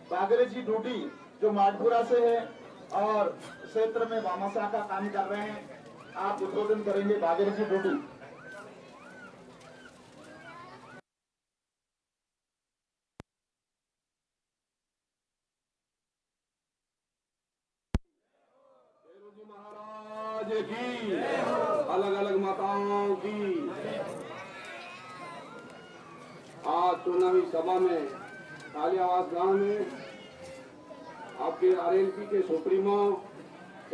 बागरे जी डूडी जो माडपुरा से है और क्षेत्र में भामाशाह का काम कर रहे हैं, आप उद्बोधन करेंगे। बागरे जी डूडी। महाराज की, अलग अलग माताओं की। आज चुनावी सभा में कालियावास गांव में आपके आरएलपी के सुप्रीमो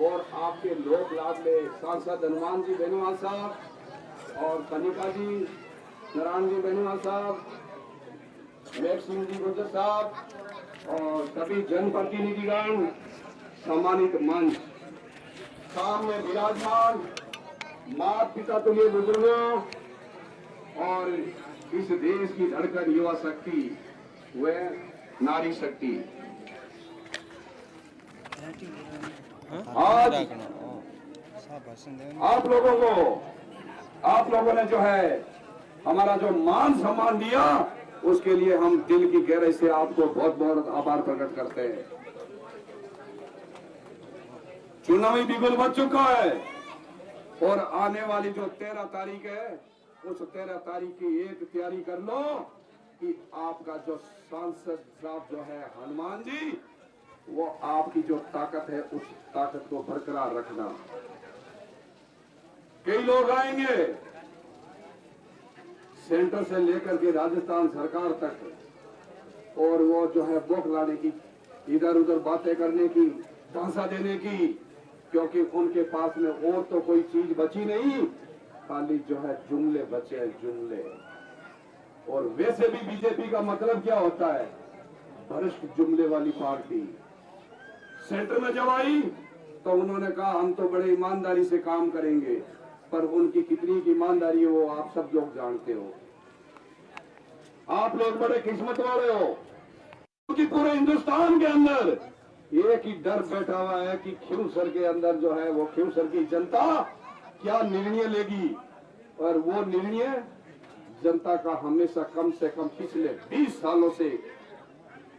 और आपके लोक लाडले सांसद हनुमान जी बेनीवाल साहब और कनिका जी, नारायण जी बेनीवाल साहब, मेघ सिंह जी गुर्जर साहब और सभी जनप्रतिनिधिगण, सम्मानित मंच, सामने विराजमान माता पिता तुल्य बुजुर्गों और इस देश की धड़कन युवा शक्ति व नारी शक्ति, आज आप लोगों ने जो है हमारा जो मान सम्मान दिया, उसके लिए हम दिल की गहराई से आपको बहुत बहुत आभार प्रकट करते हैं। चुनावी बिगुल बच चुका है और आने वाली जो 13 तारीख है, उस 13 तारीख की एक तैयारी कर लो कि आपका जो सांसद साहब जो है हनुमान जी, वो आपकी जो ताकत है उस ताकत को बरकरार रखना। कई लोग आएंगे सेंटर से लेकर के राजस्थान सरकार तक और वो जो है बौखलाने की, इधर उधर बातें करने की, झांसा देने की, क्योंकि उनके पास में और तो कोई चीज बची नहीं, खाली जो है जुमले बचे हैं, जुमले। और वैसे भी बीजेपी का मतलब क्या होता है? भ्रष्ट जुमले वाली पार्टी। सेंटर में जब आई तो उन्होंने कहा हम तो बड़े ईमानदारी से काम करेंगे, पर उनकी कितनी की ईमानदारी है वो आप सब लोग जानते हो। आप लोग बड़े किस्मत वाले हो क्योंकि पूरे हिंदुस्तान के अंदर एक ही डर बैठा हुआ है कि खींवसर के अंदर जो है वो खींवसर की जनता क्या निर्णय लेगी, और वो निर्णय जनता का हमेशा कम से कम पिछले 20 सालों से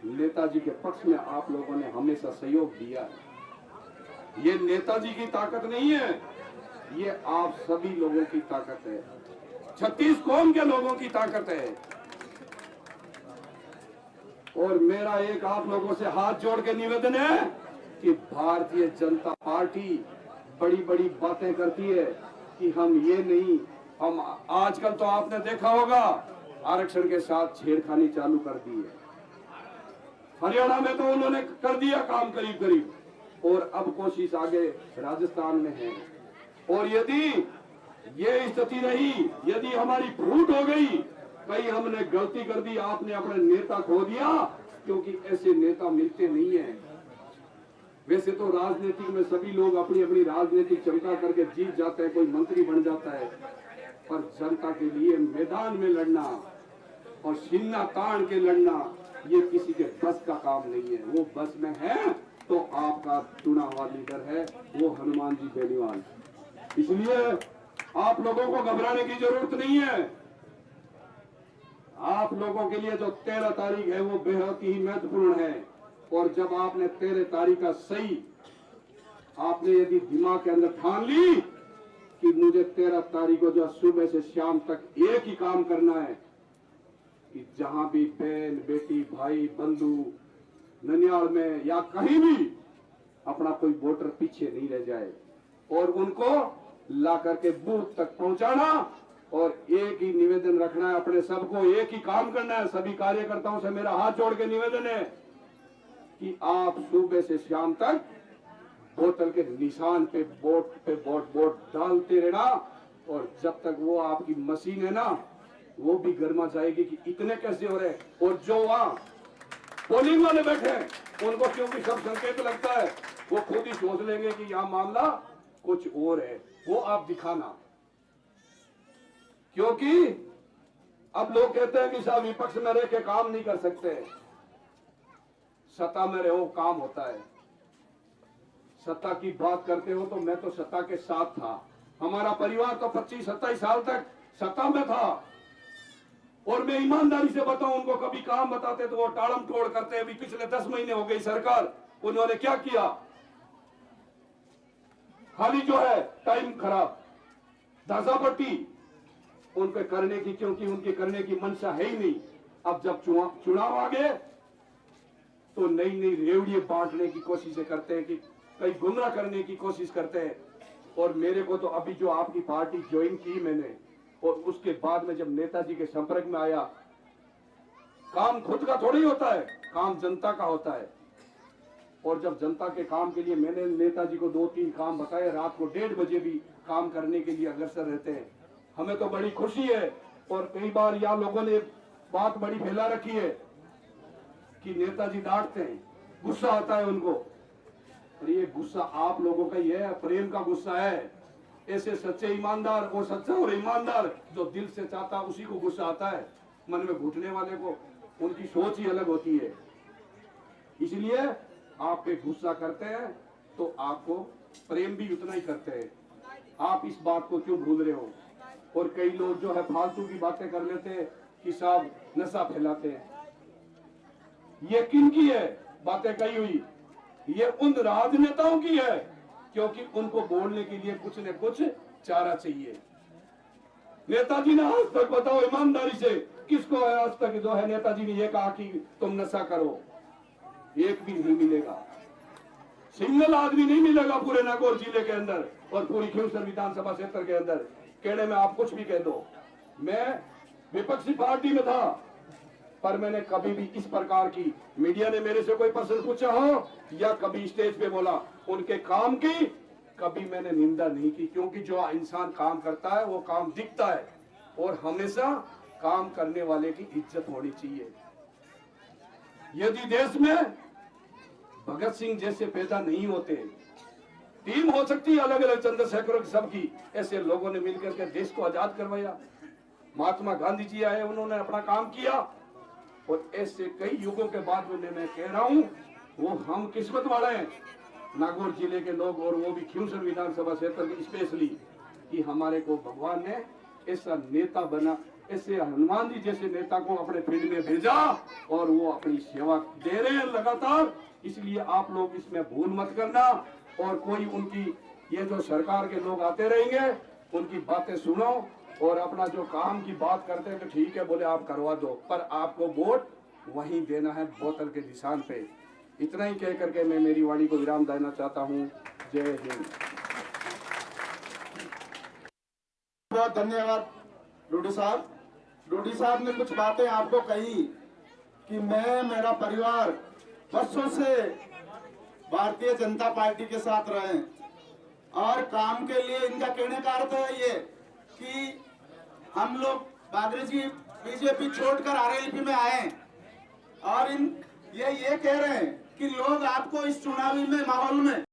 नेताजी के पक्ष में आप लोगों ने हमेशा सहयोग दिया है। ये नेताजी की ताकत नहीं है, ये आप सभी लोगों की ताकत है, 36 कौम के लोगों की ताकत है। और मेरा एक आप लोगों से हाथ जोड़ के निवेदन है कि भारतीय जनता पार्टी बड़ी बड़ी बातें करती है कि हम ये नहीं, हम आजकल तो आपने देखा होगा आरक्षण के साथ छेड़खानी चालू कर दी है। हरियाणा में तो उन्होंने कर दिया काम करीब करीब, और अब कोशिश आगे राजस्थान में है। और यदि ये स्थिति रही, यदि हमारी फूट हो गई, कहीं हमने गलती कर दी, आपने अपने नेता खो दिया, क्योंकि ऐसे नेता मिलते नहीं है। वैसे तो राजनीतिक में सभी लोग अपनी अपनी राजनीतिक चमका करके जीत जाते हैं, कोई मंत्री बन जाता है, पर जनता के लिए मैदान में लड़ना और सीना तान के लड़ना ये किसी के बस का काम नहीं है। वो बस में है तो आपका चुना हुआ लीडर है वो हनुमान जी बेनीवाल। इसलिए आप लोगों को घबराने की जरूरत नहीं है। आप लोगों के लिए जो 13 तारीख है वो बेहद ही महत्वपूर्ण है, और जब आपने 13 तारीख का सही आपने यदि दिमाग के अंदर ठान ली कि मुझे 13 तारीख को जो सुबह से शाम तक एक ही काम करना है कि जहां भी बहन बेटी भाई बंधु ननियाल में या कहीं भी अपना कोई वोटर पीछे नहीं रह जाए, और उनको ला करके बूथ तक पहुंचाना, और एक ही निवेदन रखना है अपने सबको, एक ही काम करना है। सभी कार्यकर्ताओं से मेरा हाथ जोड़ के निवेदन है कि आप सुबह से शाम तक बोतल के निशान पे वोट डालते रहना, और जब तक वो आपकी मशीन है ना वो भी गर्मा जाएगी कि इतने कैसे हो रहे। और जो वहां पोलिंग वाले बैठे हैं उनको क्योंकि सब संकेत लगता है, वो खुद ही सोच लेंगे कि यहां मामला कुछ और है, वो आप दिखाना। क्योंकि अब लोग कहते हैं कि साहब विपक्ष में रह के काम नहीं कर सकते, सत्ता में रहो काम होता है। सत्ता की बात करते हो तो मैं तो सत्ता के साथ था, हमारा परिवार तो 25-27 साल तक सत्ता में था, और मैं ईमानदारी से बताऊं, उनको कभी काम बताते तो वो टाड़म टोड़ करते हैं। अभी पिछले 10 महीने हो गई सरकार, उन्होंने क्या किया? खाली जो है टाइम खराब, दाजा पट्टी उनके करने की, क्योंकि उनके करने की मंशा है ही नहीं। अब जब चुनाव आ गए तो नई नई रेवड़ियां बांटने की कोशिशें करते हैं, कि कई गुमराह करने की कोशिश करते हैं। और मेरे को तो अभी जो आपकी पार्टी ज्वाइन की मैंने, और उसके बाद में जब नेताजी के संपर्क में आया, काम खुद का थोड़ी होता है, काम जनता का होता है। और जब जनता के काम के लिए मैंने नेताजी को 2-3 काम बताए, रात को 1:30 बजे भी काम करने के लिए अग्रसर रहते हैं, हमें तो बड़ी खुशी है। और कई बार यहाँ लोगों ने बात बड़ी फैला रखी है कि नेताजी डांटते हैं, गुस्सा आता है उनको। और ये गुस्सा आप लोगों का ही है, प्रेम का गुस्सा है। ऐसे सच्चे ईमानदार और सच्चा और ईमानदार जो दिल से चाहता उसी को गुस्सा आता है। मन में घुटने वाले को उनकी सोच ही अलग होती है। इसलिए आप पे गुस्सा करते हैं तो आपको प्रेम भी उतना ही करते हैं। आप इस बात को क्यों भूल रहे हो? और कई लोग जो है फालतू की बातें कर लेते हैं कि साहब नशा फैलाते हैं। ये किनकी है बातें कही हुई? ये उन राजनेताओं की है, क्योंकि उनको बोलने के लिए कुछ न कुछ चारा चाहिए। नेताजी ने आज तक, बताओ ईमानदारी से, किसको आज तक जो है नेताजी ने ये कहा कि तुम नशा करो? एक भी नहीं मिलेगा, सिंगल आदमी नहीं मिलेगा पूरे नागौर जिले के अंदर और पूरी खींवसर विधानसभा क्षेत्र के अंदर। कहने में आप कुछ भी कह दो। मैं विपक्षी पार्टी में था, पर मैंने कभी भी इस प्रकार की, मीडिया ने मेरे से कोई प्रश्न पूछा हो या कभी स्टेज पे बोला, उनके काम की कभी मैंने निंदा नहीं की। क्योंकि जो इंसान काम करता है वो काम दिखता है, और हमेशा काम करने वाले की इज्जत होनी चाहिए। यदि देश में भगत सिंह जैसे पैदा नहीं होते, टीम हो सकती है अलग अलग चंद्रशेखर की सबकी, ऐसे लोगों ने मिलकर के देश को आजाद करवाया। महात्मा गांधी जी आए, उन्होंने अपना काम किया, और ऐसे कई युगों के बाद मैं कह रहा हूं, वो हम किस्मत वाले हैं नागौर जिले के लोग, और वो भी खींवसर विधानसभा क्षेत्र के स्पेशली, कि हमारे को भगवान ने ऐसा नेता बना, ऐसे हनुमान जी जैसे नेता को अपने फील्ड में भेजा, और वो अपनी सेवा दे रहे हैं लगातार। इसलिए आप लोग इसमें भूल मत करना, और कोई उनकी ये जो सरकार के लोग आते रहेंगे उनकी बातें सुनो, और अपना जो काम की बात करते हैं तो ठीक है, बोले आप करवा दो, पर आपको वोट वहीं देना है, बोतल के निशान पे। इतना ही कह करके मैं मेरी वाणी को विराम देना चाहता हूँ। जय हिंद। बहुत धन्यवाद डोडी साहब। डोडी साहब ने कुछ बातें आपको कही कि मैं, मेरा परिवार वर्षों से भारतीय जनता पार्टी के साथ रहे, और काम के लिए इनका कहने का अर्थ है ये कि हम लोग बागरे जी बीजेपी छोड़कर आरएलपी में आए, और ये कह रहे हैं कि लोग आपको इस चुनावी में माहौल में